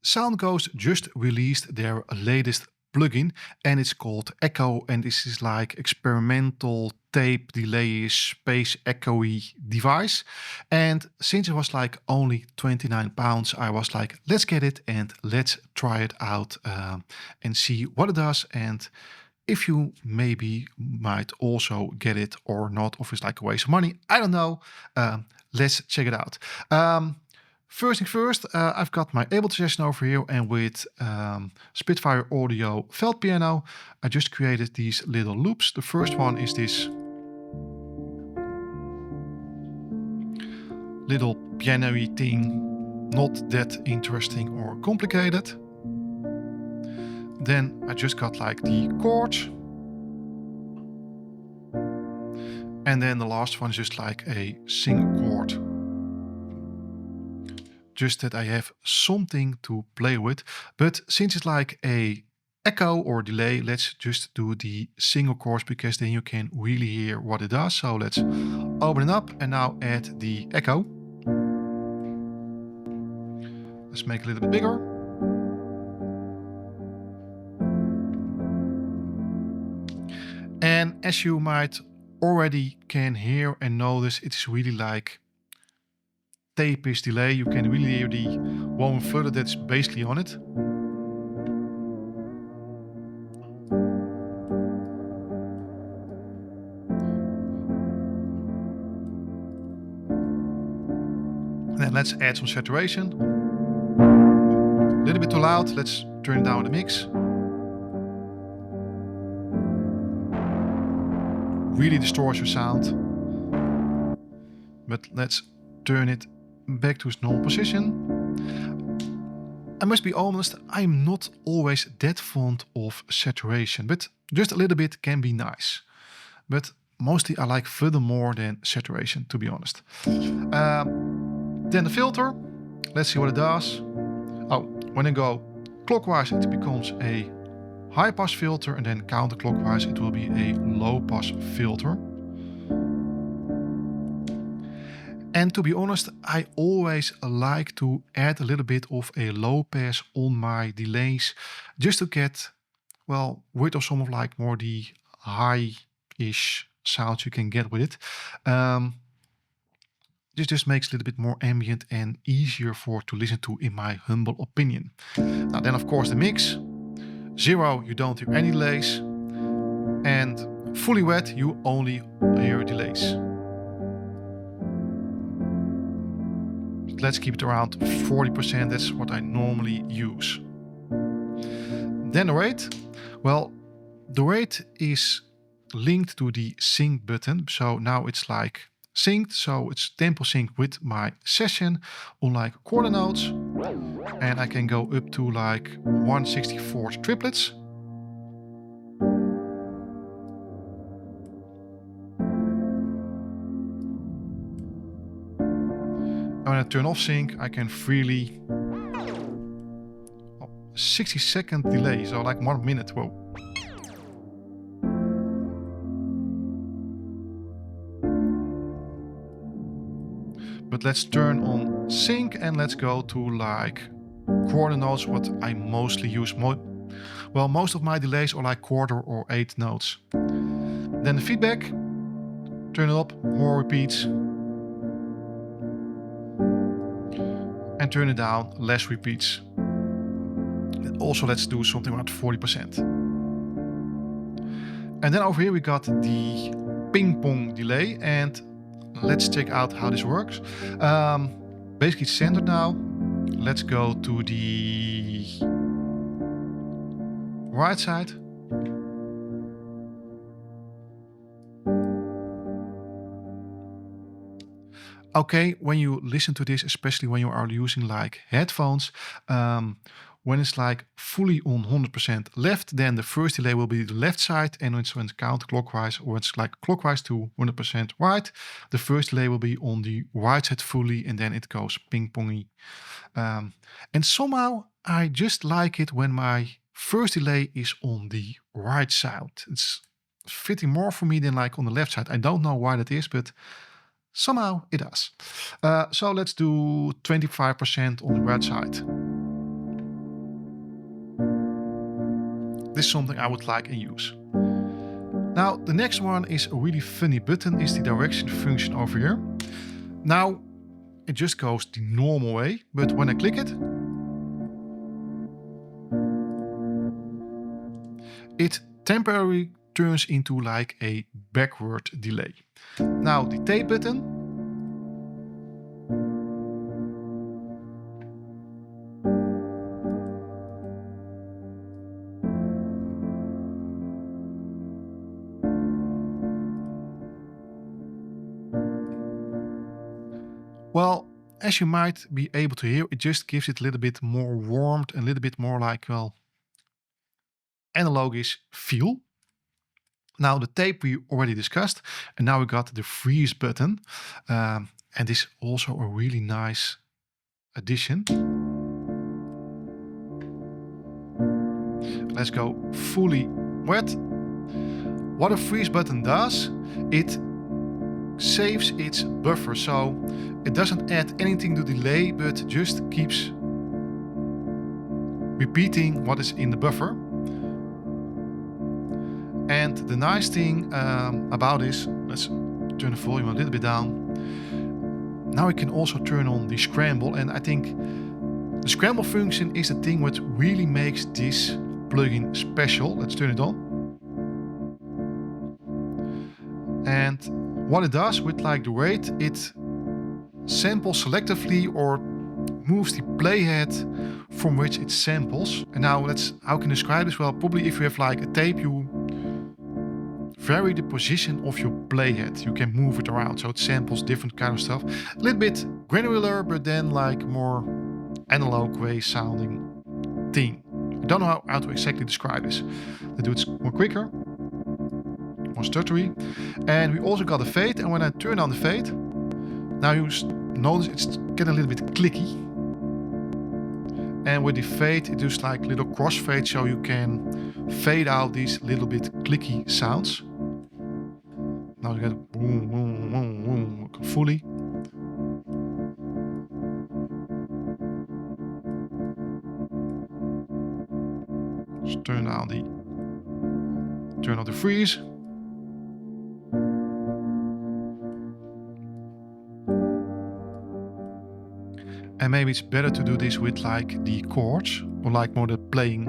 Soundghost just released their latest plugin and it's called Ekko, and this is like experimental tape delay space echoey device. And since it was like only £29, I was like, let's get it and let's try it out and see what it does, and if you maybe might also get it or not, or if it's like a waste of money, I don't know. Let's check it out. First things first, I've got my Ableton session over here, and with Spitfire Audio Felt Piano, I just created these little loops. The first one is this little piano-y thing, not that interesting or complicated. Then I just got like the chords. And then the last one is just like a single chord. Just that I have something to play with. But since it's like a echo or delay, let's just do the single chords, because then you can really hear what it does. So let's open it up and now add the echo. Let's make it a little bit bigger. And as you might already can hear and notice, it's really like tape-ish delay. You can really hear the wobble flutter that's basically on it. And then let's add some saturation. A little bit too loud. Let's turn down the mix. Really distorts your sound. But let's turn it back to its normal position. I must be honest, I'm not always that fond of saturation, but just a little bit can be nice. But mostly I like further more than saturation, to be honest. Then the filter, let's see what it does. Oh, when I go clockwise, it becomes a high pass filter, and then counterclockwise it will be a low pass filter. And to be honest, I always like to add a little bit of a low pass on my delays, just to get, well, rid of some of like more the high-ish sounds you can get with it. This just makes it a little bit more ambient and easier to listen to, in my humble opinion. Now then, of course, the mix. 0, you don't hear any delays. And fully wet, you only hear delays. Let's keep it around 40%. That's what I normally use. Then the rate. Well, the rate is linked to the sync button. So now it's like synced. So it's tempo sync with my session on like quarter notes. And I can go up to like 1/64 triplets. When I turn off sync, I can freely 60-second delay, so like 1 minute. Whoa. But let's turn on sync and let's go to like quarter notes, what I mostly use. Well, most of my delays are like quarter or 8 notes. Then the feedback, turn it up, more repeats. And turn it down, less repeats. And also let's do something around 40%. And then over here we got the ping pong delay, and let's check out how this works. Basically it's centered now. Let's go to the right side. Okay, when you listen to this, especially when you are using like headphones, when it's like fully on 100% left, then the first delay will be the left side, and when it's counterclockwise, or it's like clockwise to 100% right, the first delay will be on the right side fully, and then it goes ping-pongy. And somehow I just like it when my first delay is on the right side. It's fitting more for me than like on the left side. I don't know why that is, but somehow it does. So let's do 25% on the right side. this is something I would like and use. Now, the next one is a really funny button, is the direction function over here. Now, it just goes the normal way, but when I click it, it temporarily turns into like a backward delay. Now, the tape button, well, as you might be able to hear, it just gives it a little bit more warmth and a little bit more like, well, analogish feel. Now the tape we already discussed, and now we got the freeze button. And this is also a really nice addition. Let's go fully wet. What a freeze button does, it saves its buffer, so it doesn't add anything to delay, but just keeps repeating what is in the buffer. And the nice thing about this, let's turn the volume a little bit down. Now we can also turn on the scramble, and I think the scramble function is the thing what really makes this plugin special. Let's turn it on. And what it does with like the rate, it samples selectively or moves the playhead from which it samples. And now how can I describe this? Well, probably if you have like a tape, you vary the position of your playhead. You can move it around, so it samples different kind of stuff. A little bit granular, but then like more analog way sounding thing. I don't know how to exactly describe this. Let's do it more quicker, more stuttery. And we also got a fade, and when I turn on the fade, now you notice it's getting a little bit clicky. And with the fade, it does like little crossfade, so you can fade out these little bit clicky sounds. Now you get boom, boom, boom, boom, fully. Just turn off the freeze. And maybe it's better to do this with like the chords or like more the playing.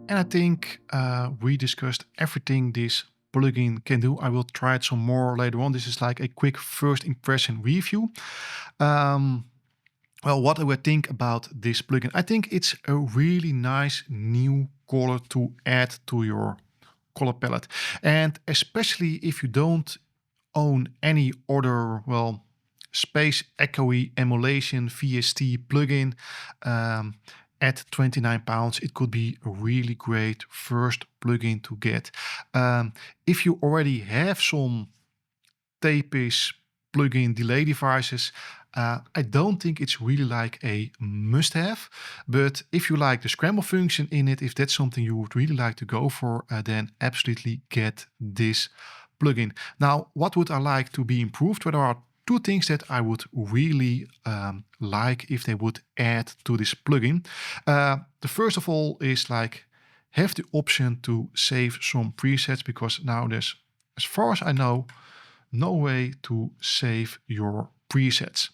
And I think we discussed everything this plugin can do. I will try it some more later on. This is like a quick first impression review. Well, what do I think about this plugin? I think it's a really nice new color to add to your color palette. And especially if you don't own any other, well, space echoey emulation VST plugin, at £29, it could be a really great first plugin to get. If you already have some tape-ish plugin delay devices, I don't think it's really like a must-have. But if you like the scramble function in it, if that's something you would really like to go for, then absolutely get this plugin. Now, what would I like to be improved? Well, there are two things that I would really like if they would add to this plugin. The first of all is like have the option to save some presets, because now there's, as far as I know, no way to save your presets.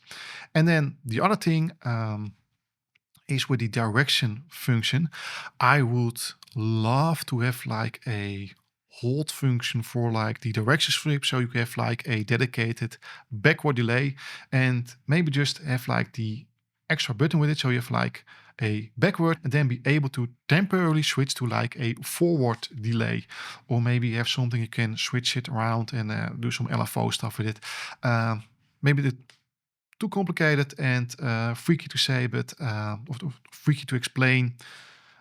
And then the other thing is with the direction function, I would love to have like a hold function for like the direction strip, so you can have like a dedicated backward delay, and maybe just have like the extra button with it, so you have like a backward and then be able to temporarily switch to like a forward delay, or maybe have something you can switch it around and do some LFO stuff with it. Maybe too complicated and freaky to say, but or freaky to explain.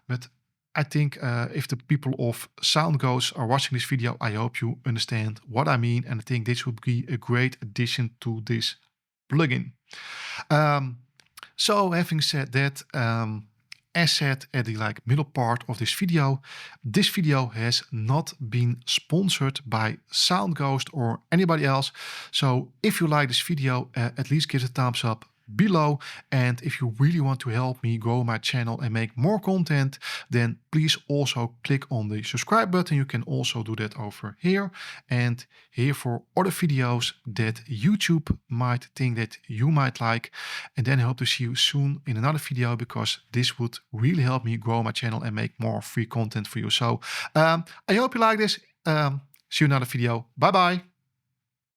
But I think if the people of Soundghost are watching this video, I hope you understand what I mean, and I think this would be a great addition to this plugin. So having said that, as said at the middle part of this video has not been sponsored by Soundghost or anybody else. So if you like this video, at least give it a thumbs up below, and if you really want to help me grow my channel and make more content, then please also click on the subscribe button. You can also do that over here and here for other videos that YouTube might think that you might like. And then I hope to see you soon in another video, because this would really help me grow my channel and make more free content for you. So I hope you like this. See you in another video. Bye bye.